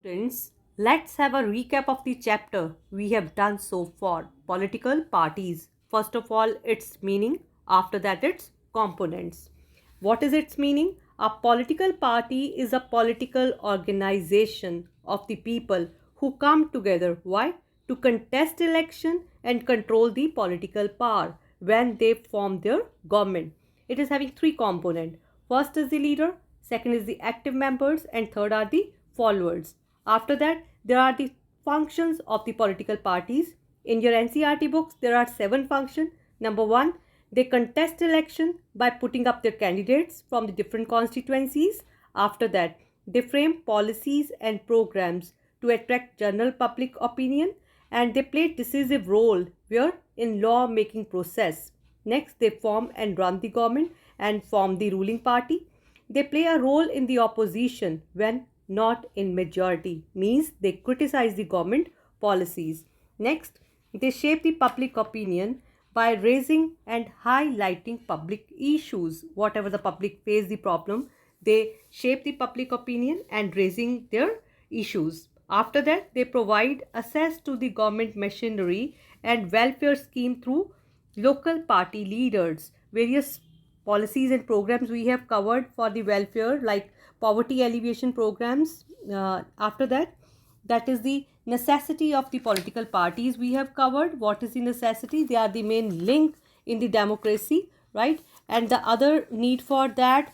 Students, let's have a recap of the chapter we have done so far. Political parties. First of all, its meaning. After that, its components. What is its meaning? A political party is a political organization of the people who come together. Why? To contest election and control the political power when they form their government. It is having three components. First is the leader, second is the active members, and third are the followers. After that, there are the functions of the political parties. In your NCERT books, there are 7 functions. Number 1, they contest election by putting up their candidates from the different constituencies. After that, they frame policies and programs to attract general public opinion, and they play decisive role where in law making process. Next, they form and run the government and form the ruling party. They play a role in the opposition when not in majority, means they criticize the government policies. Next, they shape the public opinion by raising and highlighting public issues. Whatever the public face the problem, they shape the public opinion and raising their issues. After that, they provide access to the government machinery and welfare scheme through local party leaders. Various policies and programs we have covered for the welfare, like poverty alleviation programs. After that, that is the necessity of the political parties we have covered. What is the necessity? They are the main link in the democracy, right? And the other need for that,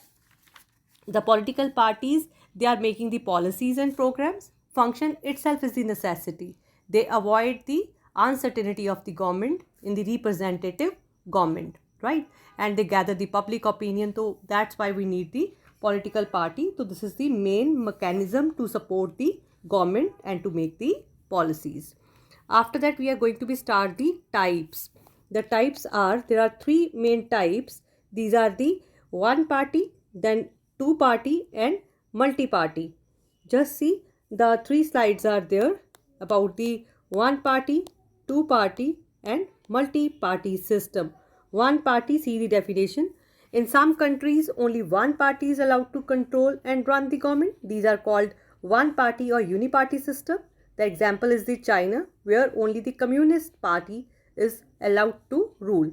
the political parties, they are making the policies and programs. Function itself is the necessity. They avoid the uncertainty of the government in the representative government, right? And they gather the public opinion. So that's why we need the political party. So this is the main mechanism to support the government and to make the policies. After that, we are going to be start the types. The types are, there are three main types. These are the one party, then two party and multi party. Just see, the three slides are there about the one party, two party and multi party system. One party, see the definition. In some countries, only one party is allowed to control and run the government. These are called one party or uniparty system. The example is the China, where only the Communist Party is allowed to rule.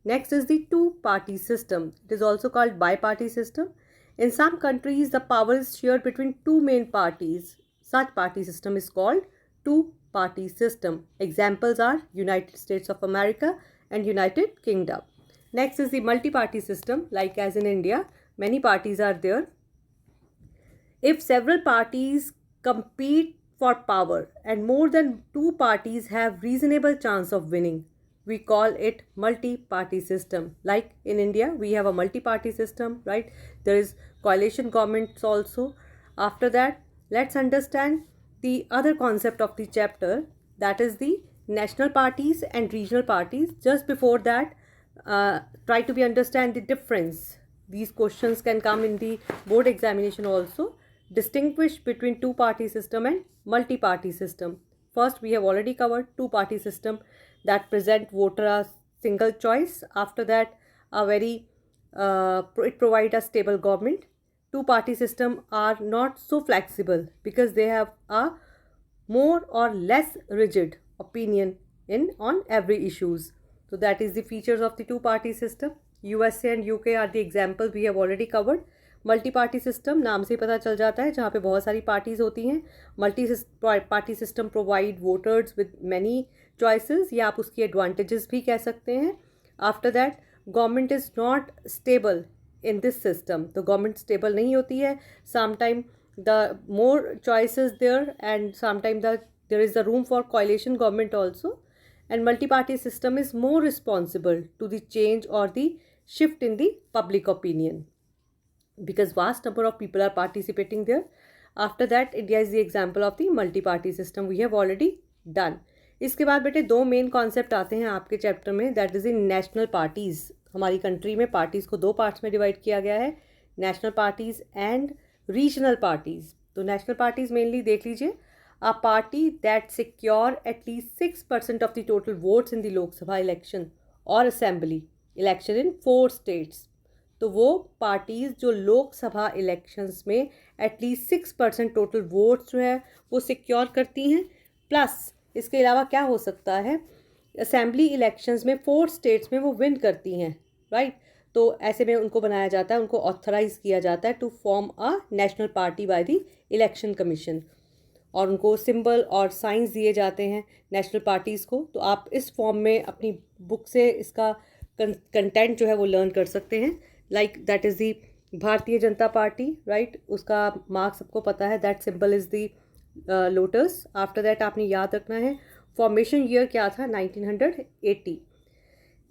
Next is the two-party system. It is also called bi-party system. In some countries, the power is shared between two main parties. Such party system is called two-party system. Examples are United States of America and United Kingdom. Next is the multi-party system, like as in India, many parties are there. If several parties compete for power and more than two parties have reasonable chance of winning, we call it multi-party system. Like in India, we have a multi-party system, right? There is coalition governments also. After that, let's understand the other concept of the chapter, that is the national parties and regional parties. Just before that, try to be understand the difference. These questions can come in the board examination also. Distinguish between two-party system and multi-party system. First, we have already covered two-party system that present voter a single choice. After that, it provide a stable government. Two-party system are not so flexible because they have a more or less rigid opinion in on every issues. So that is the features of the two-party system. USA and UK are the examples we have already covered. Multi party system नाम से पता चल जाता है, जहाँ पे बहुत सारी पार्टीज़ होती हैं. Multi party system provide voters with many choices, या आप उसकी एडवांटेजेस भी कह सकते हैं. After that, government is not stable in this system. तो गवर्नमेंट स्टेबल नहीं होती है. Sometime the more choices there and sometime there is a room for coalition government also. And multi-party system is more responsible to the change or the shift in the public opinion, because vast number of people are participating there. After that, India is the example of the multi-party system we have already done. इसके बाद बेटे दो main concept आते हैं आपके chapter में, that is in national parties. हमारी country में पार्टीज़ को दो पार्ट्स में डिवाइड किया गया है, national parties and regional parties. तो नेशनल पार्टीज़ मेनली देख लीजिए, a party that secure at least 6% of the total votes in the Lok Sabha election or assembly election in 4 states. तो वो पार्टीज़ जो लोकसभा इलेक्शंस में एटलीस्ट 6% टोटल वोट्स जो है वो सिक्योर करती हैं। प्लस इसके अलावा क्या हो सकता है, असेंबली इलेक्शंस में 4 स्टेट्स में वो विन करती हैं, राइट। तो ऐसे में उनको बनाया जाता है, उनको ऑथराइज किया जाता है to form a national party by the election commission, और उनको सिंबल और साइंस दिए जाते हैं नेशनल पार्टीज़ को। तो आप इस फॉर्म में अपनी बुक से इसका कंटेंट जो है वो लर्न कर सकते हैं। Like that is the Bharatiya Janata party, right. उसका मार्क सबको पता है, that symbol is the lotus. After that आपने याद रखना है फॉर्मेशन ईयर क्या था, 1980।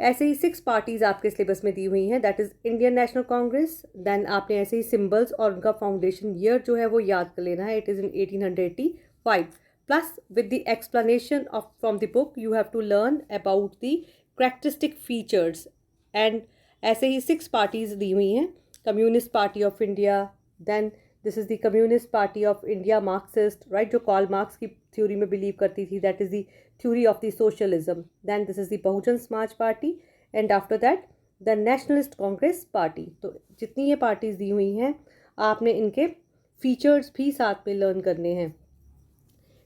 ऐसे ही 6 पार्टीज़ आपके सिलेबस में दी हुई हैं, that is Indian National Congress. Then आपने ऐसे ही सिंबल्स और उनका फाउंडेशन ईयर जो है वो याद कर लेना है, it is in 1885। Plus with the explanation of from the book you have to learn about the characteristic features. And ऐसे ही 6 पार्टीज़ दी हुई हैं, Communist Party of India, then this is the Communist Party of India, Marxist, right, जो Karl Marx की theory में believe करती थी, that is the theory of the socialism. Then this is the Bahujan Samaj Party, and after that the Nationalist Congress Party. तो जितनी ये parties दी हुई हैं आपने इनके फीचर्स भी साथ में लर्न करने हैं।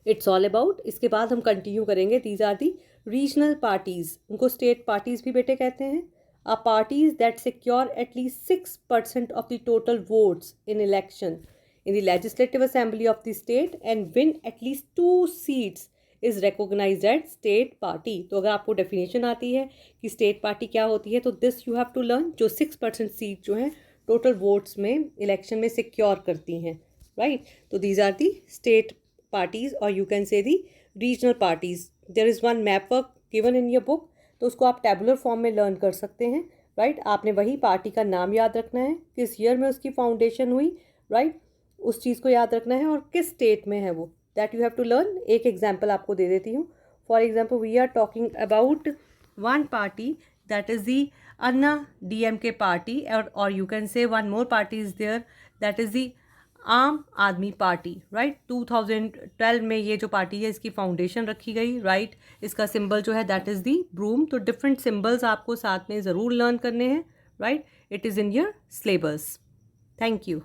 इट्स ऑल अबाउट, इसके बाद हम कंटिन्यू करेंगे, these are the regional parties, उनको स्टेट पार्टीज भी बेटे कहते हैं। Are parties that secure at least 6% of the total votes in election in the legislative assembly of the state and win at least 2 seats is recognised as state party. तो अगर आपको definition आती है कि स्टेट पार्टी क्या होती है, तो this you have to learn, जो 6% सीट जो हैं टोटल वोट्स में इलेक्शन में सिक्योर करती हैं, राइट। तो these are the state parties, और you can say the regional parties. There is one map work given in your book, तो उसको आप टेबुलर फॉर्म में लर्न कर सकते हैं, राइट। आपने वही पार्टी का नाम याद रखना है, किस ईयर में उसकी फाउंडेशन हुई, राइट, उस चीज़ को याद रखना है, और किस स्टेट में है वो, that you have to learn. एक एग्जाम्पल आपको दे देती हूँ। For example we are talking about one party that is the Anna DMK party, और you can say one more party is there, that is the Aam Aadmi party, right. 2012 में ये जो party है इसकी फाउंडेशन रखी गई, राइट। इसका सिंबल जो है दैट इज़ दी ब्रूम। तो डिफरेंट सिंबल्स आपको साथ में ज़रूर लर्न करने हैं, right. It is in your syllabus. Thank you.